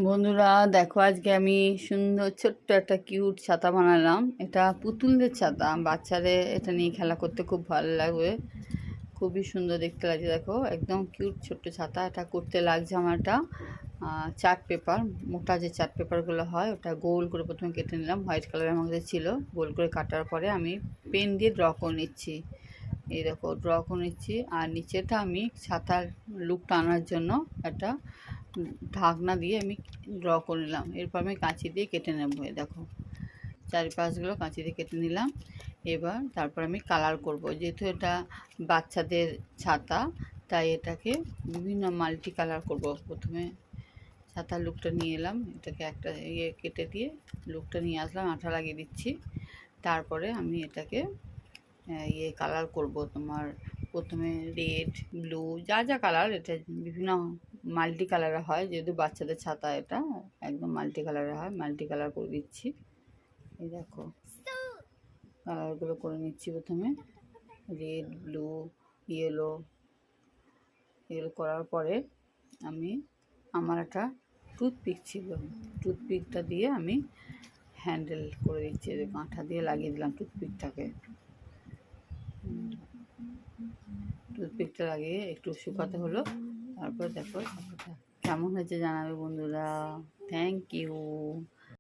বন্ধুরা দেখো, আজকে আমি সুন্দর ছোট্ট একটা কিউট ছাতা বানালাম। এটা পুতুলদের ছাতা, বাচ্চাদের এটা নিয়ে খেলা করতে খুব ভালো লাগবে। খুবই সুন্দর দেখতে লাগছে, দেখো একদম কিউট ছোট্ট ছাতা। এটা করতে লাগছে আমার একটা চার্ট পেপার, মোটা যে চার্ট পেপারগুলো হয় ওটা গোল করে প্রথমে কেটে নিলাম। হোয়াইট কালারের মধ্যে ছিল, গোল করে কাটার পরে আমি পেন দিয়ে ড্র করে নিচ্ছি। এই দেখো ড্র করে নিচ্ছি। আর নিচেটা আমি ছাতার লুকটা আনার জন্য একটা ঢাকনা দিয়ে আমি ড্র করে নিলাম। এরপর আমি কাঁচি দিয়ে কেটে নেব। দেখো চারিপাশগুলো কাঁচি দিয়ে কেটে নিলাম। এবার তারপর আমি কালার করব, যেহেতু এটা বাচ্চাদের ছাতা তাই এটাকে বিভিন্ন মাল্টি কালার করব। প্রথমে ছাতার লুকটা নিয়ে এলাম, এটাকে একটা কেটে দিয়ে লুকটা নিয়ে আসলাম, আঠা লাগিয়ে দিচ্ছি। তারপরে আমি এটাকে কালার করব। তোমার প্রথমে রেড, ব্লু, যা যা কালার, এটা বিভিন্ন মাল্টি কালারের হয়, যেহেতু বাচ্চাদের ছাতা এটা একদম মাল্টি কালারের হয়। মাল্টি কালার করে দিচ্ছি। এই দেখো কালারগুলো করে নিচ্ছি। প্রথমে রেড, ব্লু, ইয়েলো, এগুলো করার পরে আমি আমার একটা টুথপিক ছিল, টুথপিকটা দিয়ে আমি হ্যান্ডেল করে দিচ্ছি। কাঁটা দিয়ে লাগিয়ে দিলাম টুথপিকটাকে। টুথপিকটা লাগিয়ে একটু শুকাতে হলো। তারপর দেখো কেমন হয়েছে জানাবে বন্ধুরা। Thank you.